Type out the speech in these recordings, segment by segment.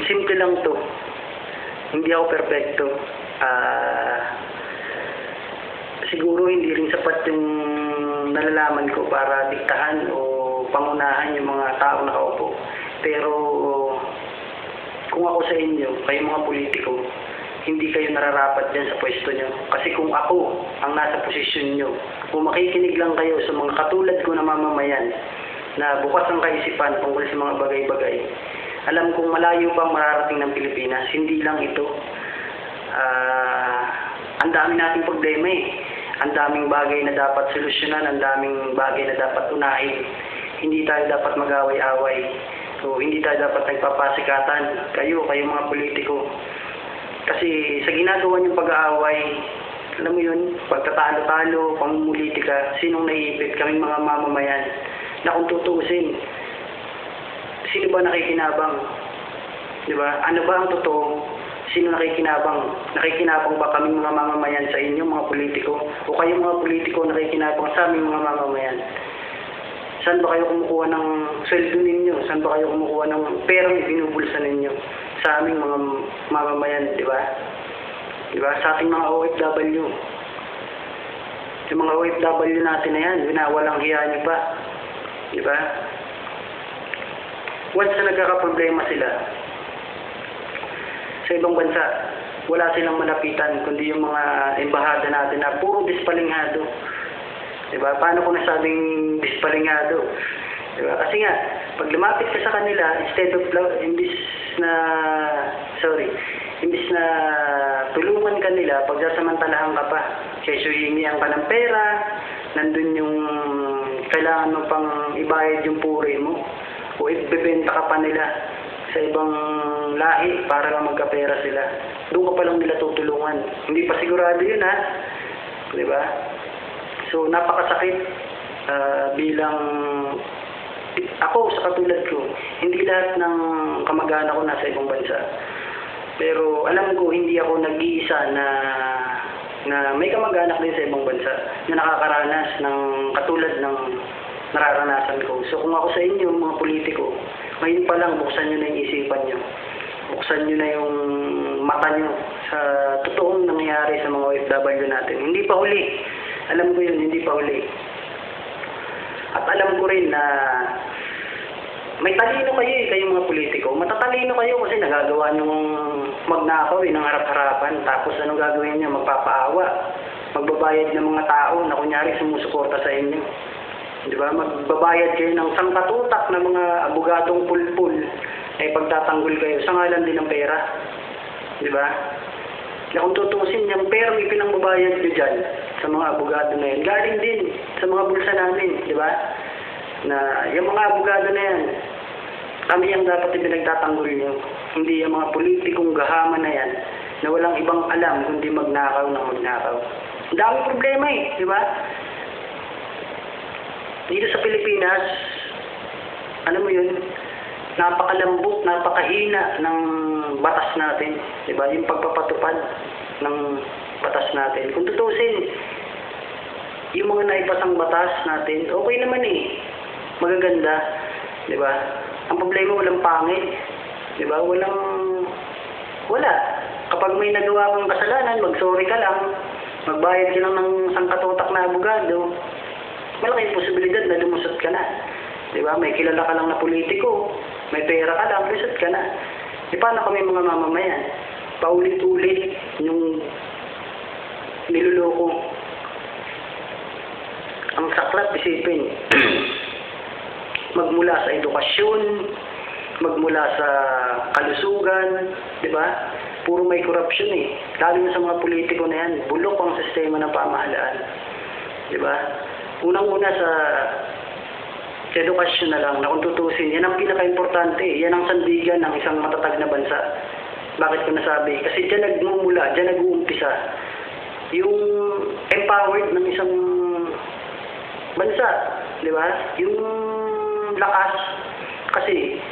simple lang to. Hindi ako perpekto. Siguro hindi rin sapat yung nalalaman ko para diktahan o pangunahan yung mga tao nakaupo. Pero kung ako sa inyo, kayong mga politiko, hindi kayo nararapat dyan sa pwesto nyo. Kasi kung ako ang nasa posisyon nyo, kung makikinig lang kayo sa mga katulad ko na mamamayan, na bukas ang kaisipan tungkol sa mga bagay-bagay, alam kong malayo pang mararating ng Pilipinas. Hindi lang ito. Ang dami nating problema eh. Ang daming bagay na dapat solusyonan, ang daming bagay na dapat unahin. Hindi tayo dapat mag-away-away. So, hindi tayo dapat nagpapasikatan. Kayo mga politiko. Kasi sa ginagawa niyong pag-aaway, alam mo yun, pagtatalo-talo, pamumulitika, sinong naiipit? Kaming mga mamamayan. Na kung tutuusin, sino ba nakikinabang? Diba? Ano ba ang totoo? Sino nakikinabang? Nakikinabang ba kaming mga mamamayan sa inyo, mga politiko? O kayong mga politiko nakikinabang sa aming mga mamamayan? Saan ba kayo kumukuha ng sweldo ninyo? Saan ba kayo kumukuha ng perang ibinubulsa ninyo? Sa aming mga mamamayan, di ba? Di ba? Sa ating mga OFW. Yung mga OFW natin na yan, winawalang hiya niyo pa. Di ba? Once na nagkakaproblema sila, sa ibang bansa, wala silang malapitan kundi yung mga embahada natin na puro dispalinghado. Diba? Paano ko nasabing dispalinghado? Diba? Kasi nga, pag lumapit ka sa kanila, imbis na tulungan ka nila, pagsasamantalahan ka pa. Kasi hihingihan ka ng pera, nandun yung kailangan mo pang ibayad yung puri mo, o ibebenta ka pa nila sa ibang lahi para lang magkapera sila. Doon ka pa lang nila tutulungan. Hindi pa sigurado yun, ha? Diba? So, napakasakit bilang ako, sa katulad ko, hindi lahat ng kamag-anak ko nasa ibang bansa. Pero alam ko, hindi ako nag-iisa na may kamag-anak din sa ibang bansa na nakakaranas ng katulad ng nararanasan ko. So, kung ako sa inyo, mga politiko, ngayon pa lang, buksan nyo na yung isipan nyo. Buksan nyo na yung mata nyo sa totoong nangyayari sa mga OFW natin. Hindi pa huli. Alam ko yun, hindi pa huli. At alam ko rin na may talino kayo kayong mga politiko. Matatalino kayo kasi nagagawa nyo magnakaw ng harap-harapan. Tapos anong gagawin nyo? Magpapaawa. Magbabayad ng mga tao na kunyari sumusuporta sa inyo. Di ba? Magbabayad kayo ng sangkatutak na mga abogadong pulpul ay pagtatanggol kayo sa ngalan din ng pera. Di ba? Na kung tutusin yung pera may pinangbabayad nyo dyan sa mga abogado na yan, galing din sa mga bulsa namin, di ba? Na yung mga abogado na yan, kami ang dapat pinagtatanggol nyo. Hindi yung mga politikong gahaman na yan na walang ibang alam kundi magnakaw ng magnakaw. Ang daming problema di ba? Dito sa Pilipinas, alam mo yun, napakalambot, napakahina ng batas natin. Diba? Yung pagpapatupad ng batas natin. Kung tutusin, yung mga naipasang batas natin, okay naman magaganda. Diba? Ang problema, walang pangit. Diba? Wala. Kapag may nagawa kang kasalanan, mag-sorry ka lang. Magbayad ka lang ng sangkatutak na abogado. Malaking posibilidad na lumusot ka na. Diba? May kilala ka lang na politiko, may pera ka lang, lusot ka na. Paano kami mga mamamayan? Paulit-ulit yung niluloko. Ang saklap isipin, magmula sa edukasyon, magmula sa kalusugan, diba? Puro may korupsyon Lalo na sa mga politiko na yan, bulok ang sistema ng pamahalaan. Diba? Unang-una sa edukasyon na lang, na kung tutusin, yan ang pinaka-importante. Yan ang sandigan ng isang matatag na bansa. Bakit ko nasabi? Kasi dyan nagmumula, dyan nag-uumpisa yung empowered ng isang bansa. Di ba? Yung lakas. Kasi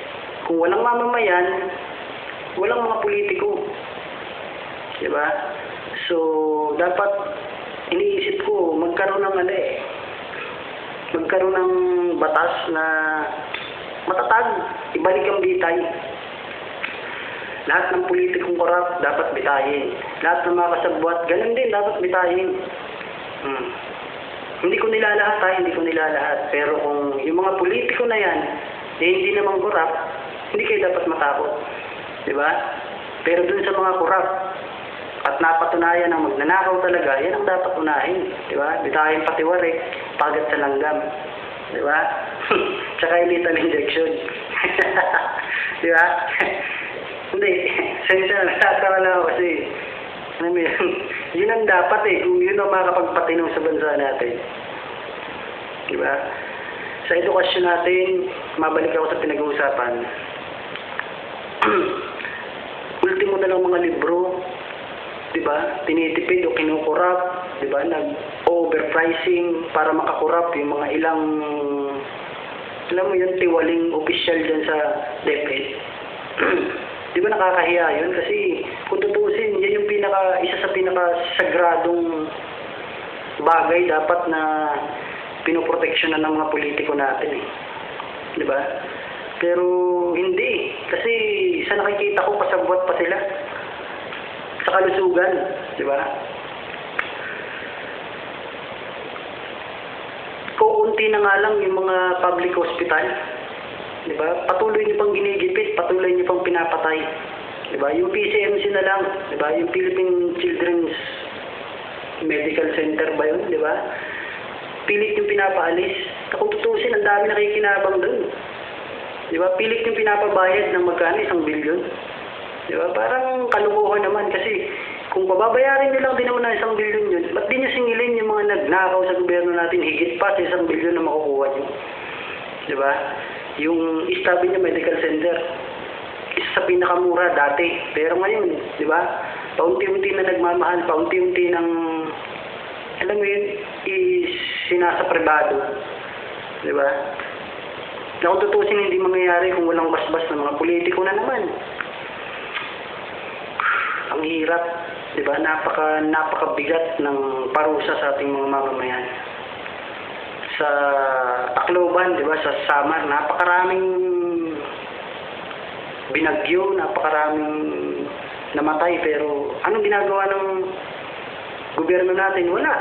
kung walang mamamayan, walang mga politiko. Di ba? So, dapat iniisip ko, magkaroon ng magkaroon ng batas na matatag, ibalik ang bitay. Lahat ng politikong korap dapat bitahin. Lahat ng mga kasabwat, ganun din dapat bitahin. Hindi ko nilalahat ha, hindi ko nilalahat. Pero kung yung mga politiko na yan, hindi naman korap, hindi kayo dapat matakot. Diba? Pero dun sa mga korap, at napatunayan na magnanakaw talaga, yan ang dapat unahin. Diba? Bitahin pati warik, pagat sa langgam. Diba? Tsaka lethal injection. Diba? Hindi. Sensya, natatawa lang ako kasi alam mo yun ang dapat kung yun ang makakapagpatinong sa bansa natin. Diba? Sa edukasyon natin, mabalik ako sa pinag-uusapan. Ultimo na lang mga libro, diba? Tinitipid o kinukurap, diba? Nag-overpricing para makakurap yung mga ilang, alam mo yun, tiwaling opisyal dyan sa DepEd. Di ba nakakahiya yun? Kasi kung tutusin, yan yung isa sa pinaka-sagradong bagay dapat na pinoproteksyonan ng mga politiko natin Di ba? Pero hindi. Kasi sa nakikita ko, pasabwat pa sila. Sa kalusugan. Di ba? Kuunti na nga lang yung mga public hospital. Diba? Patuloy niyo pang ginigipit, patuloy niyo pang pinapatay. Diba? Yung PCMC na lang, diba? Yung Philippine Children's Medical Center ba yun, diba? Pilit yung pinapaalis. Kung tutusin, ang dami nakikinabang doon. Diba? Pilit yung pinapabayad ng magkano, 1 bilyon. Diba? Parang kalukuhan naman kasi kung pababayarin niyo lang din naman ng 1 bilyon yun, ba't di niyo singilin yung mga nagnakaw sa gobyerno natin higit pa sa 1 bilyon na makukuha niyo? Diba? Yung Estabi niya Medical Center, isa sa pinakamura dati. Pero ngayon, di ba? Paunti-unti na nagmamahal, paunti-unti ng, alam mo yun, sinasa pribado. Di ba? Na kung tutusin, hindi mangyayari kung walang basbas ng mga politiko na naman. Ang hirap, di ba? Napakabigat ng parusa sa ating mga mamamayan. Sa Tacloban, di ba, sa Samar, napakaraming binagyo, napakaraming namatay, pero anong ginagawa ng gobyerno natin? Wala.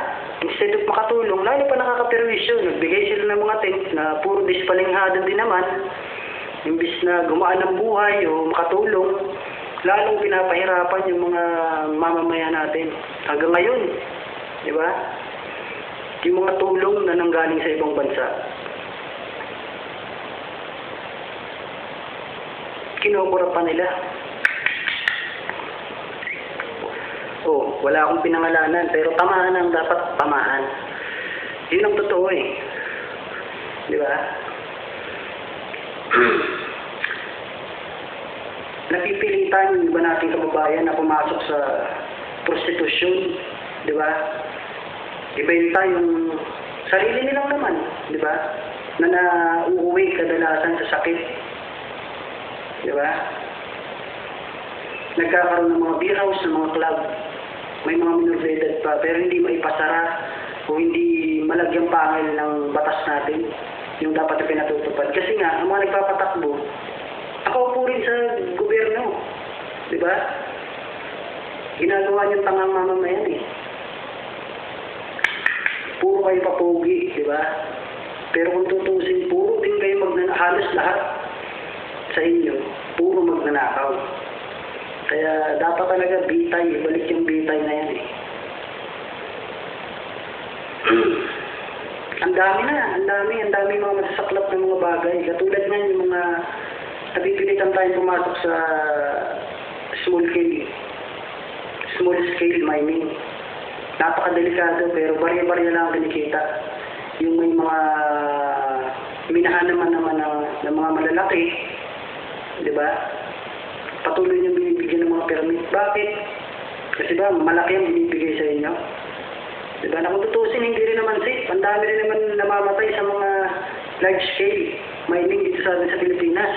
Instead of makatulong, lalo pa nakakaperwisyo. Nagbigay sila ng mga tent na puro dispalinghada din naman. Imbis na gumaan ang buhay o makatulong, lalong pinapahirapan yung mga mamamayan natin. Hanggang ngayon, di ba? Yung mga tulong na nanggaling sa ibang bansa, kinukura pa nila. Wala akong pinangalanan, pero tamaan ang dapat tamaan. Yun ang totoo Di ba? Napipilitan yung iba nating kababayan na pumasok sa prostitusyon. Di ba? Ibenta yung sarili nilang naman, di ba? Na nauuwi kadalasan sa sakit. Di ba? Nagkakaroon ng mga beer house, ng mga club. May mga minor de edad pa, pero hindi maipasara o hindi malagyang pangil ng batas natin yung dapat na pinatutupad. Kasi nga, ang mga nagpapatakbo, nakaupo rin sa gobyerno. Di ba? Ginagawa niyang tangang mamamayan Puro kayo papogi, di ba? Pero kung tutusin, puro din kayo halos lahat sa inyo, puro magnanakaw. Kaya dapat talaga bitay, balik yung bitay na yan Ang dami mga masasaklap ng mga bagay. Katulad nga yung mga napipilitan tayong pumasok sa small scale mining. Napakadelikado pero barya-barya lang ang kinikita. Yung may mga minahan naman ng mga malalaki, di ba? Patuloy niyong binibigyan ng mga permit. Bakit? Kasi ba, malaki ang binibigay sa inyo. Di ba? Na kung tutusin, hindi rin naman safe. Ang dami rin naman namamatay sa mga large scale mining dito sa Pilipinas.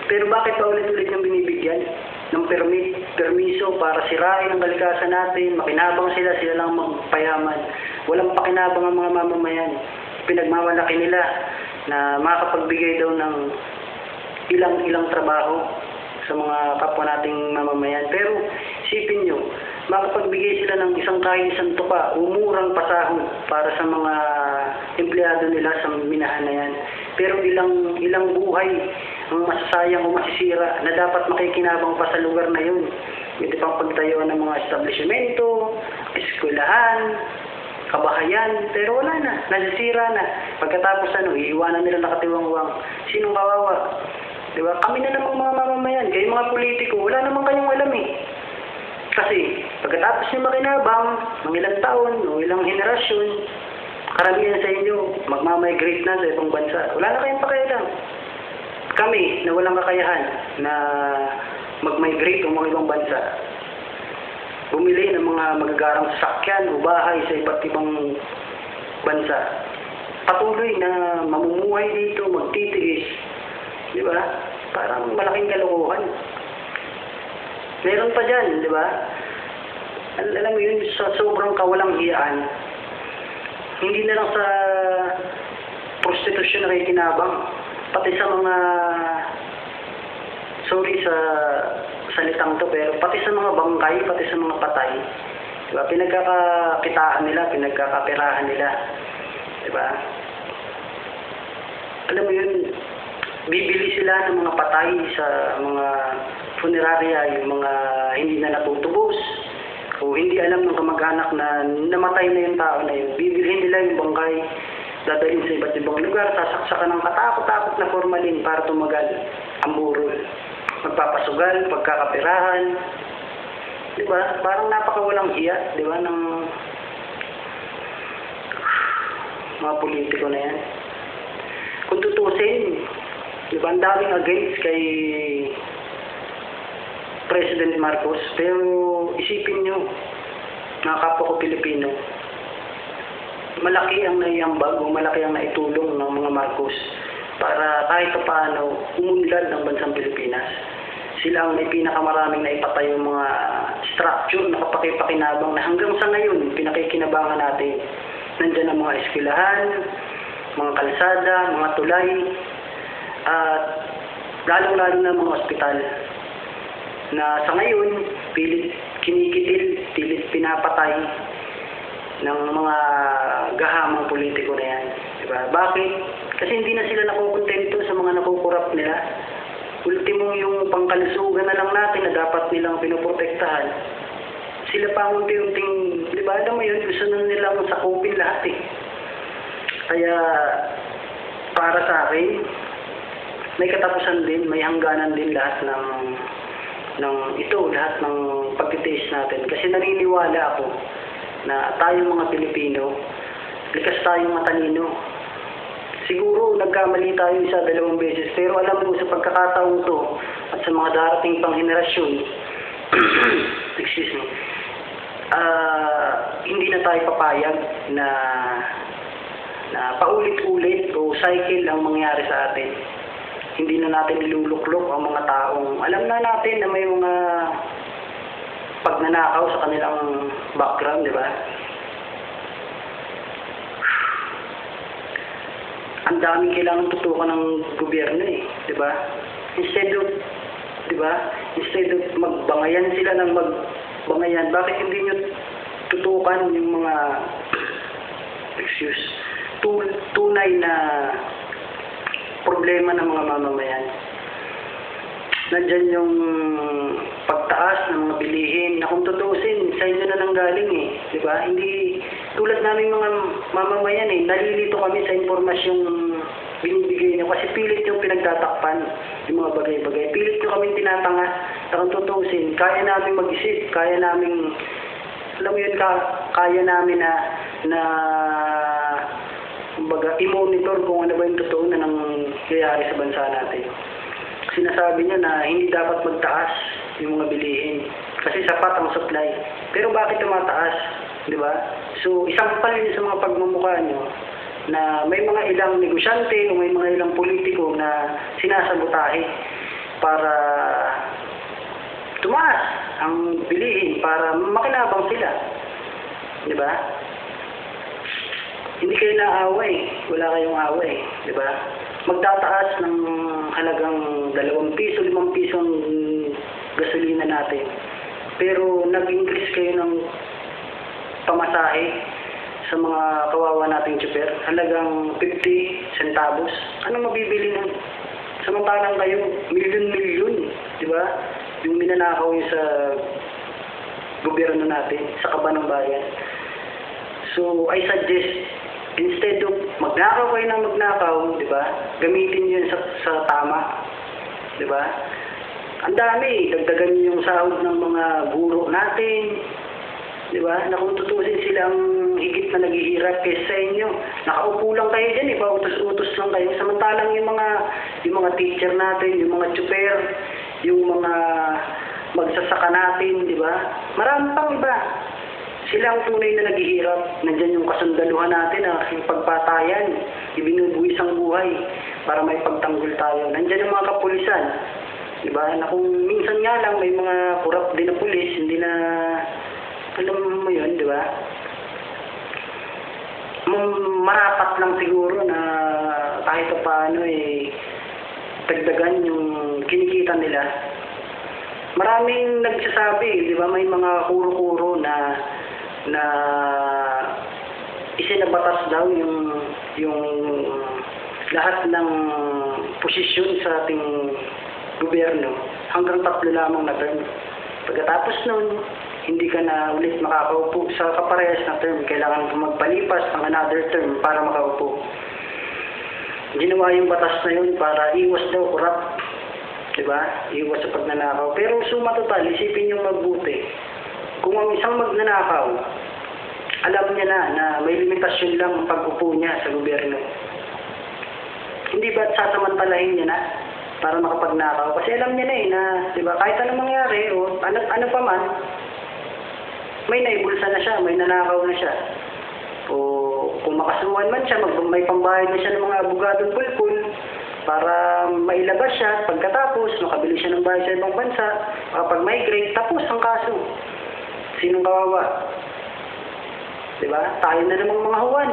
Pero bakit pa ulit-ulit niyong binibigyan ng permiso para sirain ang kalikasan natin, makinabang sila lang magpayaman. Walang pakinabang ang mga mamamayan. Pinagmamalaki nila na makapagbigay daw ng ilang trabaho sa mga kapwa nating mamamayan. Pero isipin nyo, makapagbigay sila ng isang tuka o murang pasahod para sa mga empleyado nila sa minahan na yan. Pero ilang buhay ang masasayang o masisira na dapat makikinabang pa sa lugar na yun. Pwede pang pagtayo ng mga establishmento, eskwelahan, kabahayan, pero wala na, nasisira na. Pagkatapos iiwanan nila nakatiwangwang. Sinong kawawa? Diba? Kami na namang mga mamamayan, kayo mga politiko, wala namang kayong alam eh. Kasi pagkatapos nyo makinabang, ng ilang taon o ilang henerasyon, karamihan sa inyo, magmamigrate na sa ibang bansa. Wala na kayong pakialam. Kami na walang kakayahan na mag-migrate o mga ibang bansa, bumili ng mga magagarang sasakyan o bahay sa iba't ibang bansa, patuloy na mamumuhay dito, magtitiis. Di ba? Parang malaking kalokohan. Meron pa dyan, di ba? Alam mo yun, sa sobrang kawalang hiyaan, hindi na lang sa prostitusyon na kinabang, pati sa mga, sorry sa salitang to, pero pati sa mga bangkay, pati sa mga patay, di ba? Pinagkakakitaan nila, pinagkakapirahan nila. Di ba? Alam mo yun, bibili sila ng mga patay sa mga funeraria, yung mga hindi na natutubos o hindi alam ng kamag-anak na namatay na yung tao na yun. Bibilhin nila yung bangkay, dadalhin sa iba't ibang lugar, sasaksakan ng katakot-takot na formalin para tumagal ang burol. Magpapasugal, pagkakapirahan. Di ba? Parang napakawalang hiya, di ba, ng mga politiko na yan. Kung tutusin, di ba, ang daming against kay President Marcos, pero isipin nyo, mga kapwa ko Pilipino, malaki ang naiambag o malaki ang naitulong ng mga Marcos para kahit paano umunlad ng bansang Pilipinas. Sila ang may pinakamaraming naipatay yung mga structure na kapakipakinabang na hanggang sa ngayon pinakikinabangan natin. Nandiyan ang mga eskwelahan, mga kalsada, mga tulay, at lalong-lalo na mga ospital na sa ngayon pilit kinikitil, pilit pinapatay ng mga gahamang politiko na yan. Diba? Bakit? Kasi hindi na sila nakukontento sa mga nakukurap nila. Ultimo yung pangkalusugan na lang natin na dapat nilang pinoprotektahan. Sila pa unti-unting, di ba, alam mo yun, gusto na nilang sakupin lahat eh. Kaya, para sa akin, may katapusan din, may hangganan din lahat ng lahat ng pagtitiis natin. Kasi naniniwala ako na tayong mga Pilipino, likas tayong matalino. Siguro nagkamali tayo isa, dalawang beses, pero alam mo sa pagkakataon to at sa mga darating pang henerasyon, excuse me, hindi na tayo papayag na paulit-ulit o cycle ang mangyari sa atin. Hindi na natin niluluklok ang mga taong alam na natin na may mga pagnanakaw sa kanilang background, di ba? Ang daming kailangan tutukan ng gobyerno eh, di ba? Instead of magbangayan sila ng magbangayan, bakit hindi nyo tutukan yung mga tunay na problema ng mga mamamayan? Nandyan yung pagtaas ng mga bilihin na kung tutusin, sa inyo na nang galing eh. Diba? Hindi, tulad namin mga mamamayan eh, nalilito kami sa impormasyong binibigay nyo kasi pilit yung pinagtatakpan yung mga bagay-bagay. Pilit nyo kami tinatanga na kung tutusin, kaya namin mag-isip, kaya namin, alam mo yun, kaya namin na kumbaga, i-monitor kung ano ba yung totoo na nangyayari sa bansa natin. Sinasabi niya na hindi dapat magtaas yung mga bilihin kasi sapat ang supply. Pero bakit tumataas? Di ba? So, isang palin sa mga pagmumukha nyo na may mga ilang negosyante o may mga ilang politiko na sinasabotahe para tumaas ang bilihin, para makinabang sila. Di ba? hindi kayo naaway, wala kayong away, di ba? Magtataas ng halagang 2 piso, 5 piso ang gasolina natin. Pero nag-increase kayo ng pamasahe sa mga kawawa nating tsuper, halagang 50 centavos. Anong mabibili nun? Samantalang kayo, milyon-milyon, di ba? Yung minanakaw yun sa gobyerno natin, sa kaba ng bayan. So, I suggest, instead of magnakaw kayo ng magnakaw, di ba? Gamitin yun sa tama. Di ba? Ang dami, dagdagan nyo yung sahod ng mga guro natin. Di ba? Na kung tutusin silang higit na naghihirap kaysa sa inyo. Nakaupo lang kayo dyan, pautos-utos lang kayo. Samantalang yung mga teacher natin, yung mga tsuper, yung mga magsasaka natin, di ba? Marami pang iba. Sila ang tunay na naghihirap. Nandyan yung kasundaluhan natin, yung pagpatayan, ibinubuwis ang buhay para may pagtanggol tayo. Nandyan yung mga kapulisan, di ba? Na kung minsan nga lang may mga korap din na pulis, hindi na, alam mo yun, di ba? Marapat lang siguro na kahit paano dagdagan yung kinikita nila. Maraming nagsasabi, di ba, may mga kuro-kuro na isinabatas daw yung lahat ng posisyon sa ating gobyerno hanggang 3 lamang na term. Pagkatapos nun, hindi ka na ulit makakaupo sa kaparehas na term. Kailangan magpalipas ng another term para makaupo. Ginawa yung batas na yun para iwas daw corrupt. Diba? Iwas sa pagnanakaw. Pero suma total, isipin yung magbuti. Kung ang isang magnanakaw, alam niya na may limitasyon lang ang pag-upo niya sa gobyerno. Hindi ba sasamantalahin niya na para makapagnakaw? Kasi alam niya na diba, kahit anong mangyari, o ano pa man, may naibulsa na siya, may nanakaw na siya. O kung makasuhan man siya, may pambayad na siya ng mga abogadong pulpul para mailabas siya. Pagkatapos, makabili siya ng bahay sa ibang bansa, kapag migrate, tapos ang kaso. Sinong kawawa? Diba? Tayo na namang mga huwan.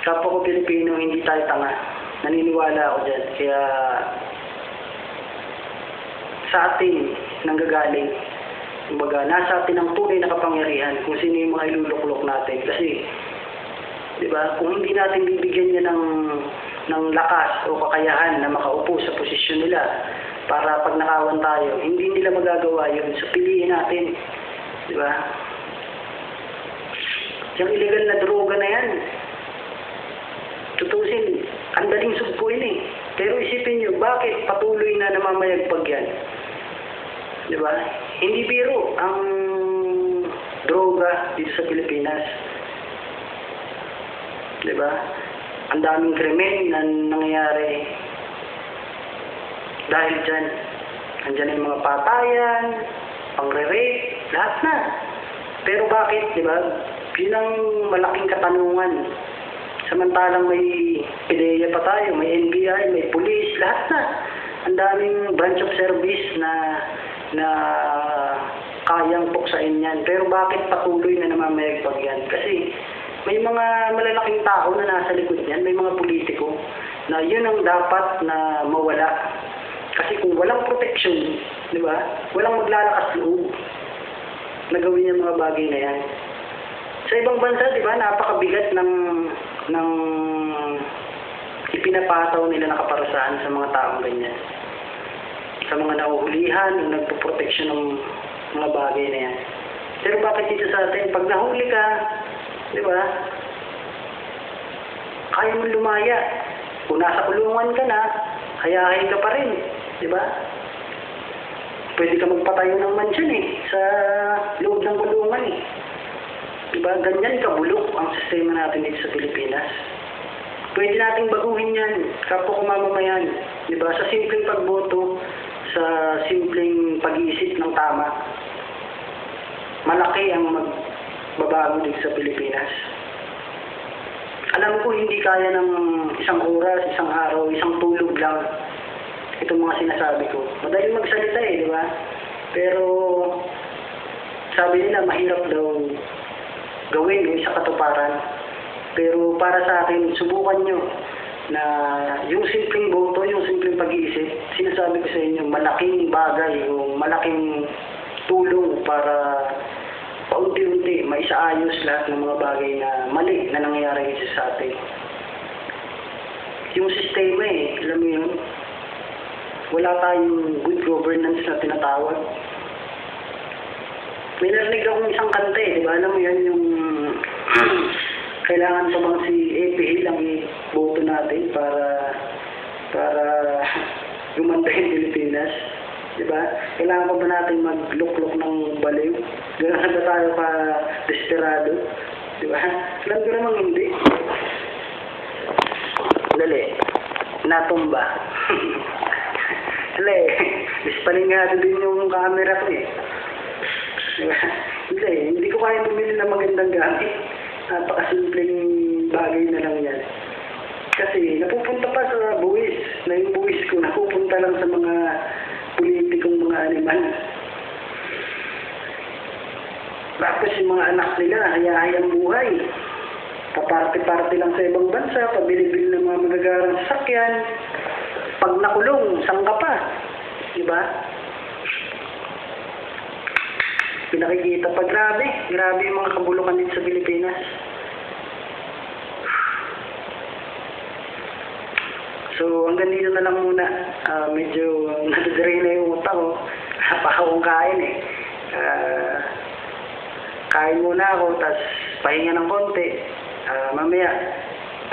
Kapwa ko Pilipino, hindi tayo tanga. Naniniwala ako dyan. Kaya sa atin nanggagaling. Kumbaga, nasa atin ang tunay na kapangyarihan kung sino yung mga iluluklok natin. Kasi, di ba, kung hindi natin bibigyan niya ng lakas o kakayahan na makaupo sa posisyon nila para pag nakawan tayo, hindi nila magagawa yun. So, piliin natin. Di ba? Yung illegal na droga na yan, tutusin, ang daling sugpuin . Pero isipin nyo, bakit patuloy na namamayagpag yan? Di ba? Hindi biro ang droga dito sa Pilipinas. Di ba? Ang daming krimen na nangyayari dahil dyan. Andyan yung mga patayan, pangre-rape, lahat na. Pero bakit, di ba? Yun ang malaking katanungan. Samantalang may PDEA pa tayo, may NBI, may police, lahat na. Ang daming branch of service na kayang puksain yan. Pero bakit patuloy na namamayagpag yan? Kasi may mga malalaking tao na nasa likod niyan, may mga politiko na yun ang dapat na mawala. Kasi kung walang protection, di ba? Walang maglalakas loob na gawin yung mga bagay na yan. Sa ibang bansa, di ba, napakabigat ng ipinapataw nila na kaparusahan sa mga taong ganyan. Sa mga nahuhulihan, yung nagpo-protection ng mga bagay na yan. Pero bakit dito sa atin, pag nahuli ka, di ba, kaya mo lumaya. Kung nasa kulungan ka na, hayahay ka pa rin, di ba? Pwede ka magpatayo ng mansyon sa loob ng kulungan . Diba? Ganyan kabulok ang sistema natin dito sa Pilipinas. Pwede nating baguhin yan, kapwa kumamamayan. Diba? Sa simpleng pagboto, sa simpleng pag-iisip ng tama, malaki ang magbabago dito sa Pilipinas. Alam ko hindi kaya ng isang oras, isang araw, isang tulog lang itong mga sinasabi ko. Madaling magsalita di ba? Pero sabi nila mahirap daw gawin yung sa katuparan. Pero para sa akin, subukan nyo na yung simpleng boto, yung simpleng pag-iisip, sinasabi ko sa inyo, malaking bagay o malaking tulong para paunti-unti maisaayos lahat ng mga bagay na mali na nangyayari sa atin. Yung sistema alam mo yun, wala tayong good governance na tinatawag. May narinig akong isang kanta di ba? Alam mo yan, yung kailangan pa bang si EPA lang i-boto natin para gumanda yung Pilipinas? Di ba? Kailangan pa ba natin magluklok ng baliw? Gano'n na ba tayo pa desperado? Di ba? Alam ko namang hindi. Dali. Natumba. Dali. Dispalingado din yung camera ko Diba? Hindi ko kaya bumili ng magandang gamit. Napakasimpleng bagay na lang yan. Kasi napupunta pa sa buwis. Na yung buwis ko napupunta lang sa mga politikong mga animal. Tapos yung mga anak nila, hayahayang buhay. Paparte-parte lang sa ibang bansa, pabili-bili ng mga magagarang sasakyan. Pag nakulong, sangka pa. Diba? Pinakikita pa, grabe yung mga kabulukan dito sa Pilipinas. So, hanggang dito na lang muna. Medyo nadadrain na yung utak ko. Napaka kong kain kain muna ako, tas pahinga ng konti. Mamaya,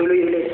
tuloy ulit.